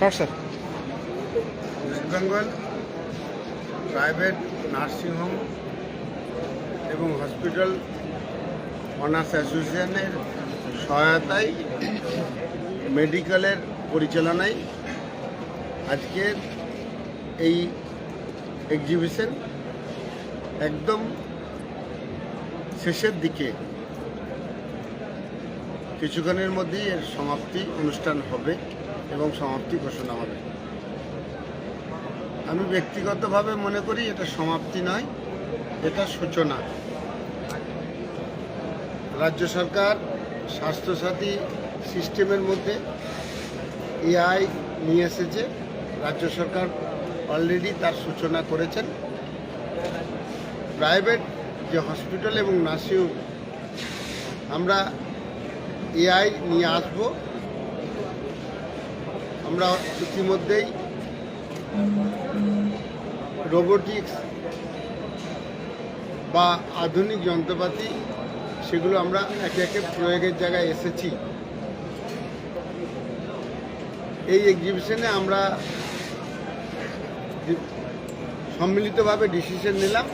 Start sir. West Bengal private nursing home এবং hospital honours অ্যাসোসিয়েশনের সহায়তায় মেডিকেলের পরিচালনায় আজকের এই এক্সিবিশন একদম শেষের দিকে, কিছুক্ষণের মধ্যেই এর সমাপ্তি অনুষ্ঠান হবে এবং সমাপ্তি ঘোষণা হবে। আমি ব্যক্তিগতভাবে মনে করি এটা সমাপ্তি নয়, এটা সূচনা। রাজ্য সরকার স্বাস্থ্যসাথী সিস্টেমের মধ্যে এআই নিয়ে এসেছে। রাজ্য সরকার অলরেডি তার সূচনা করেছেন। প্রাইভেট যে হসপিটাল এবং নার্সিংহোম আমরা এআই নিয়ে আসব। আমরা ইতিমধ্যেই রোবোটিক্স বা আধুনিক যন্ত্রপাতি সেগুলো আমরা একে একে প্রয়োগের জায়গায় এসেছি। এই এক্সিবিশনে আমরা সম্মিলিতভাবে ডিসিশন নিলাম,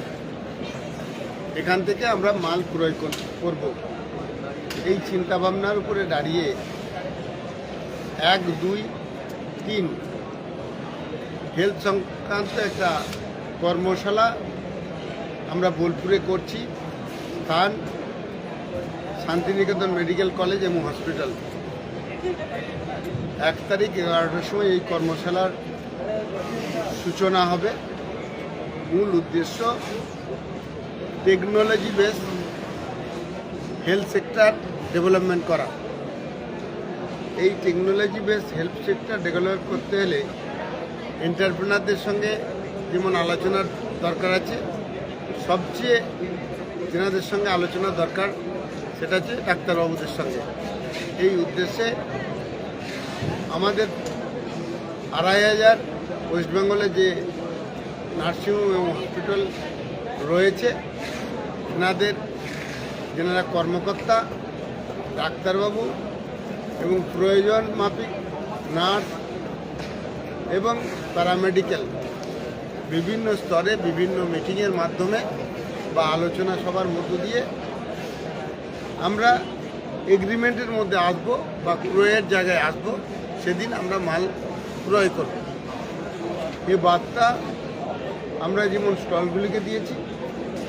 এখান থেকে আমরা মাল ক্রয় করব। এই চিন্তাভাবনার উপরে দাঁড়িয়ে 1, 2, 3 হেলথ সংক্রান্ত একটা কর্মশালা আমরা বোলপুরে করছি। স্থান শান্তিনিকেতন মেডিকেল কলেজ এবং হসপিটাল। 1 তারিখ 11টার সময় এই কর্মশালার সূচনা হবে। মূল উদ্দেশ্য technology base health sector development করা। এই technology base health sector develop করতে হলে এন্টারপ্রেনারদের সঙ্গে যেমন আলোচনার দরকার আছে, সবচেয়ে যেনাদের সঙ্গে আলোচনা দরকার সেটা হচ্ছে ডাক্তারবাবুদের সঙ্গে। এই উদ্দেশ্যে আমাদের 2,500 ওয়েস্ট বেঙ্গলে যে নার্সিংহোম এবং হসপিটাল রয়েছে, যেনারা কর্মকর্তা, ডাক্তারবাবু এবং প্রয়োজন মাফিক নার্স এবং প্যারামেডিক্যাল বিভিন্ন স্তরে বিভিন্ন মিটিংয়ের মাধ্যমে বা আলোচনা সভার মধ্য দিয়ে আমরা এগ্রিমেন্টের মধ্যে আসব বা ক্রয়ের জায়গায় আসব। সেদিন আমরা মাল ক্রয় করব। এই বার্তা আমরা যেমন স্টলগুলিকে দিয়েছি,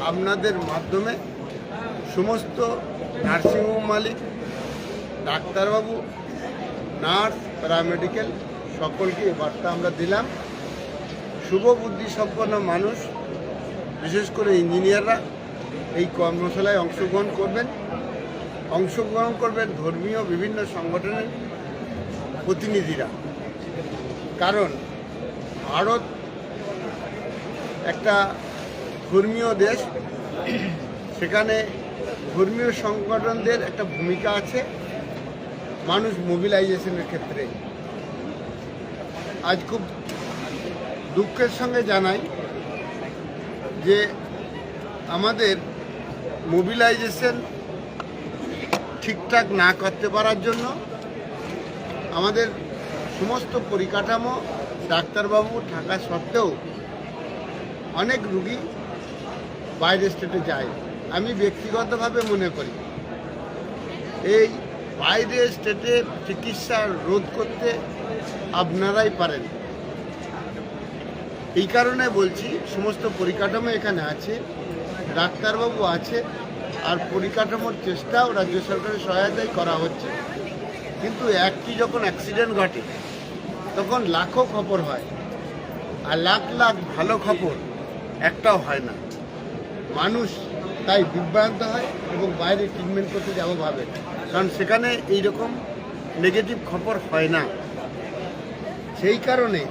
আপনাদের মাধ্যমে সমস্ত নার্সিংহোম মালিক, ডাক্তারবাবু, নার্স, প্যারামেডিক্যাল সকলকে এই বার্তা আমরা দিলাম। শুভ বুদ্ধি সম্পন্ন মানুষ, বিশেষ করে ইঞ্জিনিয়াররা এই কর্মশালায় অংশগ্রহণ করবেন ধর্মীয় বিভিন্ন সংগঠনের প্রতিনিধিরা। কারণ ভারত একটা ধর্মীয় দেশ, সেখানে ধর্মীয় সংগঠনদের একটা ভূমিকা আছে মানুষ মোবিলাইজেশনের ক্ষেত্রে। আজ খুব দুঃখের সঙ্গে জানাই যে আমাদের মোবিলাইজেশন ঠিকঠাক না করতে পারার জন্য আমাদের সমস্ত পরিকাঠামো ডাক্তারবাবু থাকা সত্ত্বেও অনেক রুগী বাইরের স্টেটে যায়। আমি ব্যক্তিগতভাবে মনে করি এই বাইরের স্টেটে চিকিৎসা রোধ করতে আপনারাই পারেন। এই কারণে বলছি, সমস্ত পরিকাঠামো এখানে আছে, ডাক্তারবাবু আছে, আর পরিকাঠামোর চেষ্টাও রাজ্য সরকারের সহায়তায় করা হচ্ছে। কিন্তু একটি যখন অ্যাক্সিডেন্ট ঘটে তখন লাখো খবর হয়, আর লাখ লাখ ভালো খবর একটাও হয় না। মানুষ তাই বিভ্রান্ত হয় এবং বাইরে ট্রিটমেন্ট করতে যাবো ভাবে, কারণ সেখানে এইরকম নেগেটিভ খবর হয় না। সেই কারণে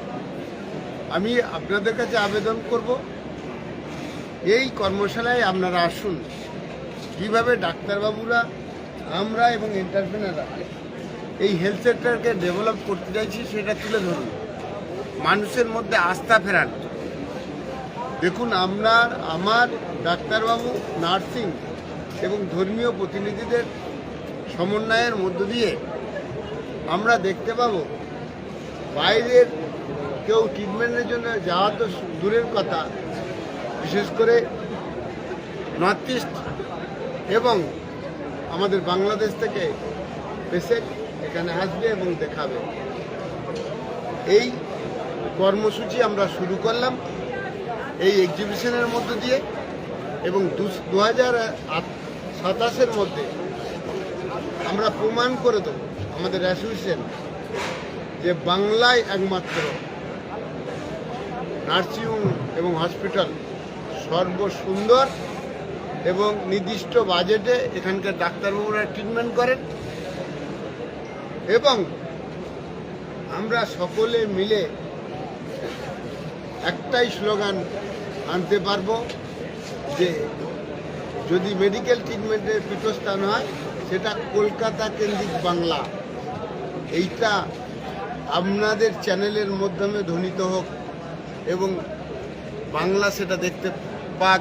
আমি আপনাদের কাছে আবেদন করব, এই কর্মশালায় আপনারা আসুন। কীভাবে ডাক্তারবাবুরা, আমরা এবং এন্টারপ্রেনাররা এই হেলথ সেক্টরকে ডেভেলপ করতে চাইছি সেটা তুলে ধরুন, মানুষের মধ্যে আস্থা ফেরান। দেখুন, আমার ডাক্তারবাবু, নার্সিং এবং ধর্মীয় প্রতিনিধিদের সমন্বয়ের মধ্য দিয়ে আমরা দেখতে পাবো বাইরের কেউ ট্রিটমেন্টের জন্য যাওয়া তো দূরের কথা, বিশেষ করে নর্থ ইস্ট এবং আমাদের বাংলাদেশ থেকে পেশেন্ট এখানে আসবে এবং দেখাবে। এই কর্মসূচি আমরা শুরু করলাম এই এক্সিবিশনের মধ্য দিয়ে, এবং 2027-এর মধ্যে আমরা প্রমাণ করে দেব আমাদের অ্যাসোসিয়েশন যে বাংলায় একমাত্র নার্সিংহোম এবং হসপিটাল সর্বসুন্দর এবং নির্দিষ্ট বাজেটে এখানকার ডাক্তারবাবুরা ট্রিটমেন্ট করেন, এবং আমরা সকলে মিলে একটাই স্লোগান আনতে পারবো যে যদি মেডিকেল ট্রিটমেন্টের পীঠস্থান হয় সেটা কলকাতা কেন্দ্রিক বাংলা। এইটা আপনাদের চ্যানেলের মাধ্যমে ধ্বনিত হোক এবং বাংলা সেটা দেখতে পাক,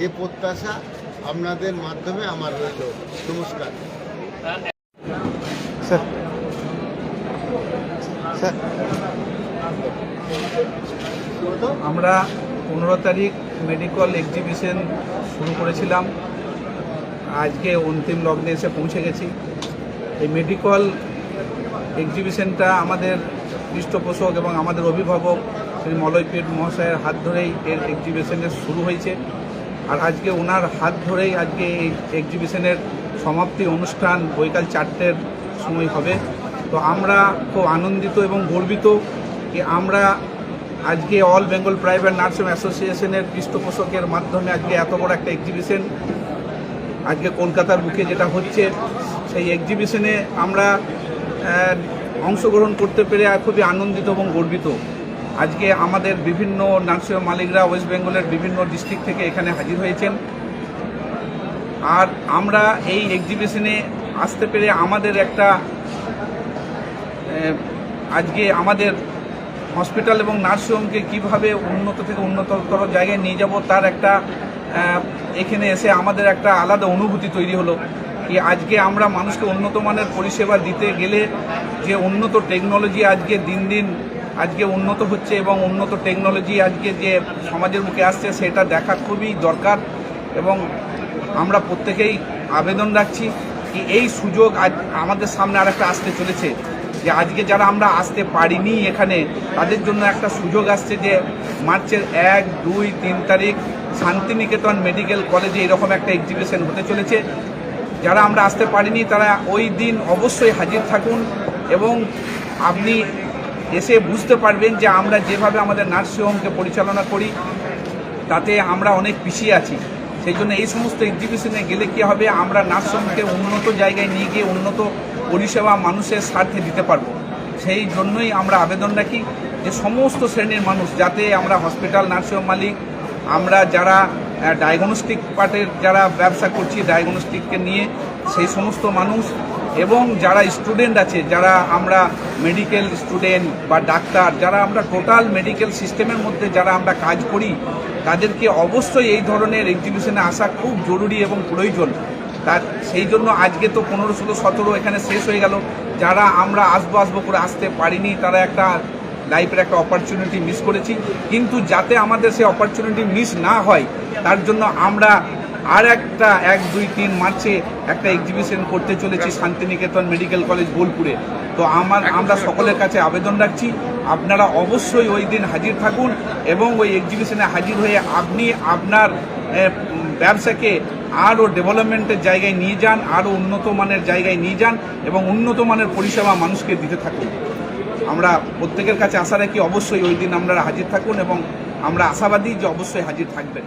এ প্রত্যাশা আপনাদের মাধ্যমে আমার রইল। নমস্কার স্যার। স্যার, আমরা 15 তারিখ মেডিকেল এক্সিবিশন শুরু করেছিলাম, আজকে অন্তিম লগ্নে এসে পৌঁছে গেছি। এই মেডিকেল এক্সিবিশনটা আমাদের পৃষ্ঠপোষক এবং আমাদের অভিভাবক শ্রী মলয়পীঠ মহাশয়ের হাত ধরেই এর এক্সিবিশনের শুরু হয়েছে, আর আজকে ওনার হাত ধরেই আজকে এই এক্সিবিশনের সমাপ্তি অনুষ্ঠান বৈকাল 4টের সময় হবে। তো আমরা খুব আনন্দিত এবং গর্বিত যে আমরা আজকে অল বেঙ্গল প্রাইভেট নার্সিং অ্যাসোসিয়েশনের পৃষ্ঠপোষকের মাধ্যমে আজকে এত বড় একটা এক্সিবিশন আজকে কলকাতার বুকে যেটা হচ্ছে, সেই এক্সিবিশনে আমরা অংশগ্রহণ করতে পেরে খুবই আনন্দিত এবং গর্বিত। আজকে আমাদের বিভিন্ন নার্সিংহোম মালিকরা ওয়েস্ট বেঙ্গলের বিভিন্ন ডিস্ট্রিক্ট থেকে এখানে হাজির হয়েছেন, আর আমরা এই এক্সিবিশনে আসতে পেরে আমাদের একটা আজকে আমাদের হসপিটাল এবং নার্সিংহোমকে কীভাবে উন্নত থেকে উন্নততর জায়গায় নিয়ে যাব তার একটা এখানে এসে আমাদের একটা আলাদা অনুভূতি তৈরি হলো। কি আজকে আমরা মানুষকে উন্নত মানের পরিষেবা দিতে গেলে যে উন্নত টেকনোলজি আজকে দিন দিন আজকে উন্নত হচ্ছে এবং উন্নত টেকনোলজি আজকে যে সমাজের মুখে আসছে সেটা দেখা খুবই দরকার, এবং আমরা প্রত্যেকেই আবেদন রাখছি কি এই সুযোগ আজ আমাদের সামনে আর একটা আসতে চলেছে, যে আজকে যারা আমরা আসতে পারিনি এখানে তাদের জন্য একটা সুযোগ আসছে যে মার্চের 1, 2, 3 তারিখ শান্তিনিকেতন মেডিকেল কলেজে এরকম একটা এক্সিবিশন হতে চলেছে। যারা আমরা আসতে পারিনি তারা ওই দিন অবশ্যই হাজির থাকুন, এবং আপনি এসে বুঝতে পারবেন যে আমরা যেভাবে আমাদের নার্সিংহোমকে পরিচালনা করি তাতে আমরা অনেক পিছিয়ে আছি। সেই জন্য এই সমস্ত এক্সিবিশনে গেলে কী হবে, আমরা নার্সিংহোমকে উন্নত জায়গায় নিয়ে গিয়ে উন্নত পরিষেবা মানুষের স্বার্থে দিতে পারবো। সেই জন্যই আমরা আবেদন রাখি যে সমস্ত শ্রেণীর মানুষ, যাতে আমরা হসপিটাল নার্সিংহোম মালিক, আমরা যারা ডায়াগনস্টিক পার্টের যারা ব্যবসা করছি ডায়াগনস্টিককে নিয়ে সেই সমস্ত মানুষ, এবং যারা স্টুডেন্ট আছে, যারা আমরা মেডিকেল স্টুডেন্ট বা ডাক্তার, যারা আমরা টোটাল মেডিকেল সিস্টেমের মধ্যে যারা আমরা কাজ করি, তাদেরকে অবশ্যই এই ধরনের এক্সিবিশনে আসা খুব জরুরি এবং প্রয়োজন। তার সেই জন্য আজকে তো 15, 16, 17 এখানে শেষ হয়ে গেল। যারা আমরা আসবো করে আসতে পারিনি তারা একটা লাইফের একটা অপরচুনিটি মিস করেছি, কিন্তু যাতে আমাদের সেই অপরচুনিটি মিস না হয় তার জন্য আমরা আর একটা 1, 2, 3 মার্চে একটা এক্সিবিশন করতে চলেছি শান্তিনিকেতন মেডিকেল কলেজ বোলপুরে। তো আমরা সকলের কাছে আবেদন রাখছি আপনারা অবশ্যই ওই দিন হাজির থাকুন এবং ওই এক্সিবিশনে হাজির হয়ে আপনি আপনার ব্যবসাকে আরও ডেভেলপমেন্টের জায়গায় নিয়ে যান, আরও উন্নত মানের জায়গায় নিয়ে যান এবং উন্নত মানের পরিষেবা মানুষকে দিতে থাকুন। আমরা প্রত্যেকের কাছে আশা রাখি অবশ্যই ওই দিন আপনারা হাজির থাকুন এবং আমরা আশাবাদী যে অবশ্যই হাজির থাকবেন।